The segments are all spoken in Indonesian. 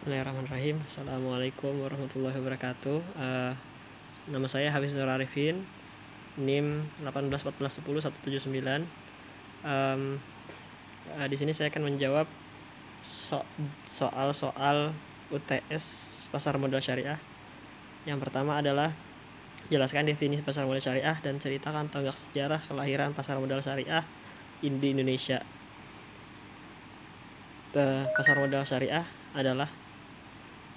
Bismillahirrahmanirrahim. Assalamualaikum warahmatullahi wabarakatuh. Nama saya Hafiz Nur Arifin, NIM 181410 179. Di sini saya akan menjawab soal-soal UTS pasar modal syariah. Yang pertama adalah jelaskan definisi pasar modal syariah dan ceritakan tonggak sejarah kelahiran pasar modal syariah di Indonesia. Pasar modal syariah adalah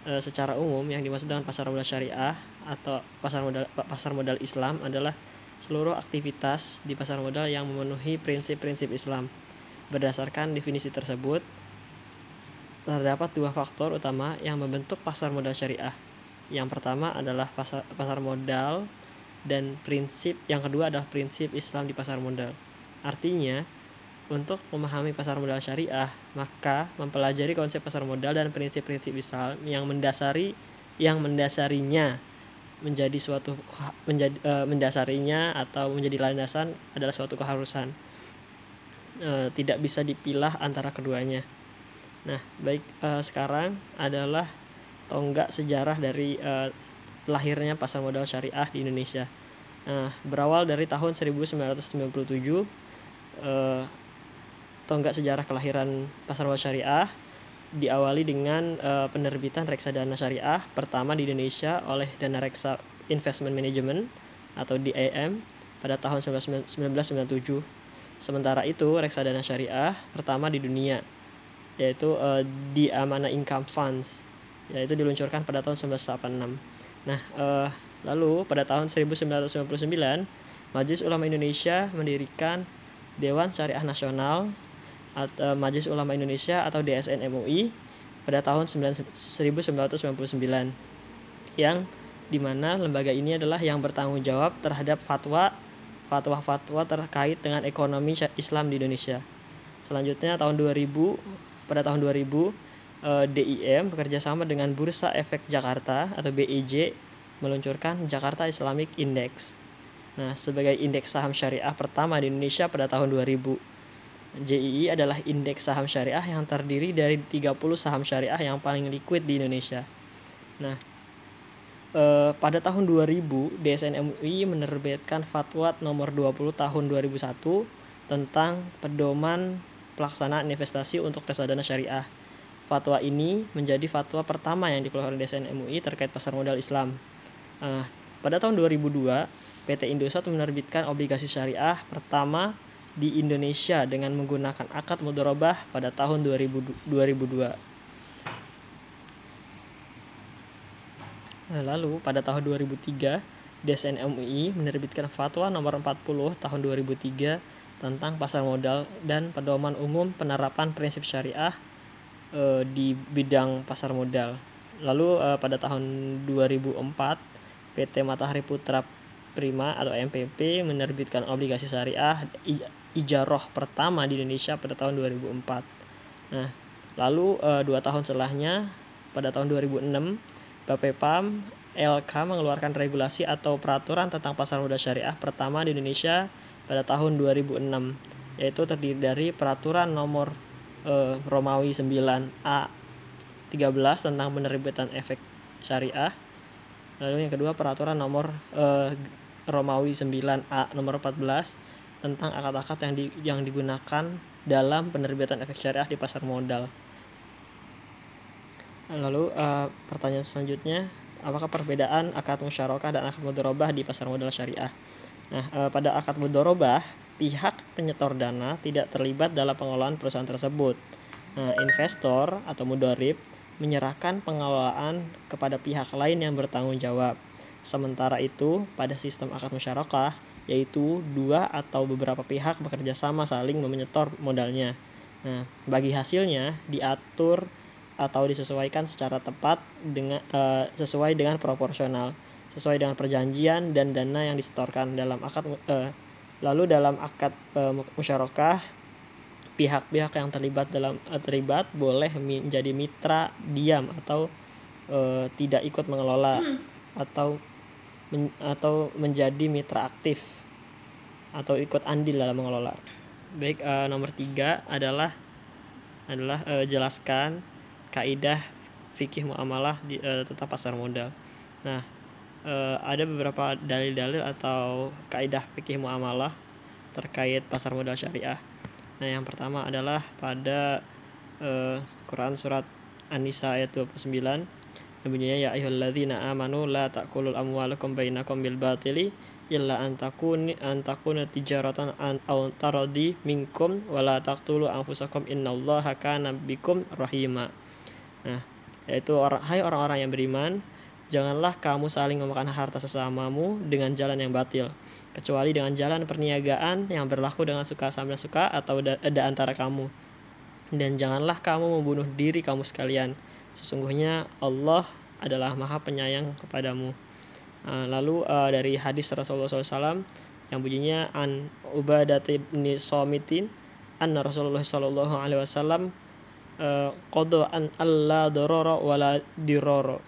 secara umum yang dimaksud dengan pasar modal syariah atau pasar modal Islam adalah seluruh aktivitas di pasar modal yang memenuhi prinsip-prinsip Islam. Berdasarkan definisi tersebut, terdapat dua faktor utama yang membentuk pasar modal syariah. Yang pertama adalah pasar modal dan yang kedua adalah prinsip Islam di pasar modal. Artinya, untuk memahami pasar modal syariah, maka mempelajari konsep pasar modal dan prinsip-prinsip Islam yang mendasarinya mendasarinya atau menjadi landasan adalah suatu keharusan. Tidak bisa dipilah antara keduanya. Nah, sekarang adalah tonggak sejarah dari lahirnya pasar modal syariah di Indonesia. Berawal dari tahun 1997, tonggak sejarah kelahiran pasar modal syariah diawali dengan penerbitan reksadana syariah pertama di Indonesia oleh Dana Reksa Investment Management atau DIM pada tahun 1997. Sementara itu, reksadana syariah pertama di dunia yaitu di Amanah Income Funds, yaitu diluncurkan pada tahun 1986. Nah, lalu pada tahun 1999, Majelis Ulama Indonesia mendirikan Dewan Syariah Nasional Majelis Ulama Indonesia atau DSN MUI pada tahun 1999, yang dimana lembaga ini adalah yang bertanggung jawab terhadap fatwa-fatwa terkait dengan ekonomi Islam di Indonesia. Selanjutnya pada tahun 2000 DIM bekerjasama dengan Bursa Efek Jakarta atau BEJ meluncurkan Jakarta Islamic Index. Nah, sebagai indeks saham syariah pertama di Indonesia pada tahun 2000. JII adalah indeks saham syariah yang terdiri dari 30 saham syariah yang paling liquid di Indonesia. Nah, pada tahun 2000, DSN MUI menerbitkan Fatwa nomor 20 tahun 2001 tentang pedoman pelaksanaan investasi untuk reksadana syariah. Fatwa ini menjadi fatwa pertama yang dikeluarkan DSN MUI terkait pasar modal Islam. Pada tahun 2002, PT Indosat menerbitkan obligasi syariah pertama di Indonesia dengan menggunakan akad mudharabah pada tahun 2002. Lalu pada tahun 2003, DSN MUI menerbitkan Fatwa nomor 40 tahun 2003 tentang pasar modal dan pedoman umum penerapan prinsip syariah di bidang pasar modal. Lalu pada tahun 2004, PT Matahari Putra Prima atau MPP menerbitkan obligasi syariah ijaroh pertama di Indonesia pada tahun 2004. Nah, lalu 2 tahun setelahnya pada tahun 2006, Bapepam LK mengeluarkan regulasi atau peraturan tentang pasar modal syariah pertama di Indonesia pada tahun 2006, yaitu terdiri dari peraturan nomor Romawi 9A 13 tentang penerbitan efek syariah. Lalu yang kedua peraturan nomor Romawi 9A nomor 14 tentang akad-akad yang digunakan dalam penerbitan efek syariah di pasar modal. Lalu pertanyaan selanjutnya, apakah perbedaan akad musyarakah dan akad mudharabah di pasar modal syariah? Nah, pada akad mudharabah, pihak penyetor dana tidak terlibat dalam pengelolaan perusahaan tersebut. Nah, investor atau mudharib menyerahkan pengelolaan kepada pihak lain yang bertanggung jawab. Sementara itu, pada sistem akad musyarakah, yaitu dua atau beberapa pihak bekerja sama saling menyetor modalnya. Nah, bagi hasilnya diatur atau disesuaikan secara tepat sesuai dengan proporsional, sesuai dengan perjanjian dan dana yang disetorkan dalam akad. Lalu dalam akad musyarakah, pihak-pihak yang terlibat boleh menjadi mitra diam atau tidak ikut mengelola atau menjadi mitra aktif atau ikut andil dalam mengelola. Baik, nomor 3 adalah jelaskan kaidah fikih muamalah tentang pasar modal. Nah, ada beberapa dalil-dalil atau kaidah fikih muamalah terkait pasar modal syariah. Nah, yang pertama adalah pada Quran surat An-Nisa ayat 29 yang bunyinya ya ayyuhalladzina amanu la ta'kulul amwalakum bainakum bil batili illa an takuna tijaratan an aw taradi minkum wala taqtulu anfusakum innallaha kana bikum rahima. Nah, yaitu hai orang-orang yang beriman, janganlah kamu saling memakan harta sesamamu dengan jalan yang batil, kecuali dengan jalan perniagaan yang berlaku dengan suka sama suka atau ada antara kamu. Dan janganlah kamu membunuh diri kamu sekalian. Sesungguhnya Allah adalah Maha Penyayang kepadamu. Lalu dari hadis Rasulullah SAW yang bunyinya an Ubadah bin Shamitin anna Rasulullah SAW qada an alla darara wala dirara.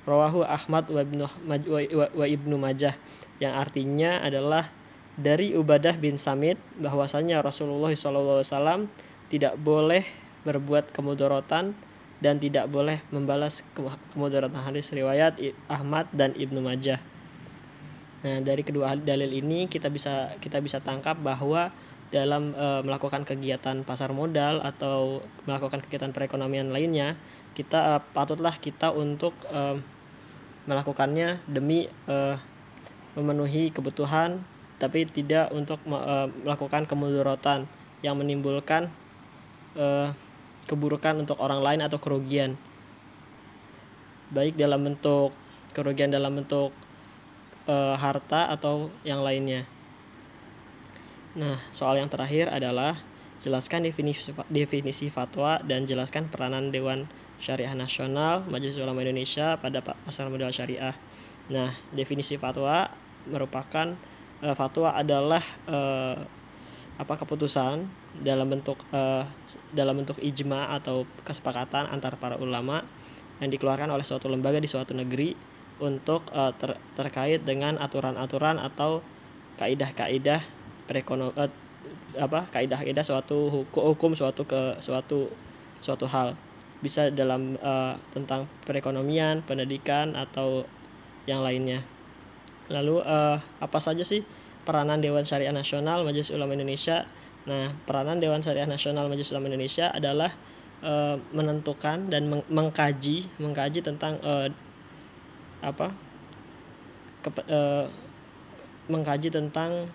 Rawahu Ahmad wa Ibnu Majah, yang artinya adalah dari Ubadah bin Samit bahwasanya Rasulullah SAW tidak boleh berbuat kemudaratan dan tidak boleh membalas kemudaratan. Hadis riwayat Ahmad dan Ibnu Majah. Nah, dari kedua dalil ini kita bisa tangkap bahwa dalam melakukan kegiatan pasar modal atau melakukan kegiatan perekonomian lainnya, patutlah kita untuk melakukannya demi memenuhi kebutuhan, tapi tidak untuk melakukan kemudaratan yang menimbulkan keburukan untuk orang lain atau kerugian, baik dalam bentuk kerugian dalam bentuk harta atau yang lainnya. Nah, soal yang terakhir adalah jelaskan definisi fatwa dan jelaskan peranan Dewan Syariah Nasional Majelis Ulama Indonesia pada pasar modal syariah. Nah, definisi fatwa merupakan fatwa adalah keputusan dalam bentuk ijma atau kesepakatan antar para ulama yang dikeluarkan oleh suatu lembaga di suatu negeri untuk terkait dengan aturan-aturan atau kaidah-kaidah kaidah-kaidah suatu hukum suatu hal, bisa dalam tentang perekonomian, pendidikan atau yang lainnya. Lalu apa saja sih peranan Dewan Syariah Nasional Majelis Ulama Indonesia? Nah, peranan Dewan Syariah Nasional Majelis Ulama Indonesia adalah menentukan dan mengkaji tentang mengkaji tentang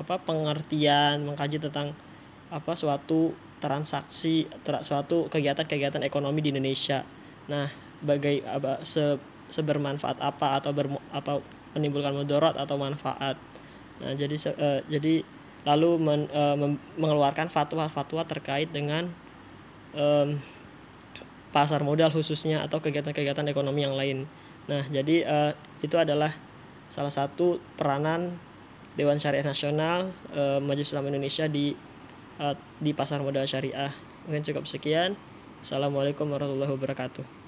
pengertian, mengkaji tentang suatu transaksi, suatu kegiatan ekonomi di Indonesia. Nah, sebermanfaat apa atau menimbulkan mudarat atau manfaat. Nah, jadi lalu mengeluarkan fatwa terkait dengan pasar modal khususnya atau kegiatan-kegiatan ekonomi yang lain. Nah, jadi itu adalah salah satu peranan Dewan Syariah Nasional Majelis Ulama Indonesia di pasar modal syariah. Mungkin cukup sekian. Assalamualaikum warahmatullahi wabarakatuh.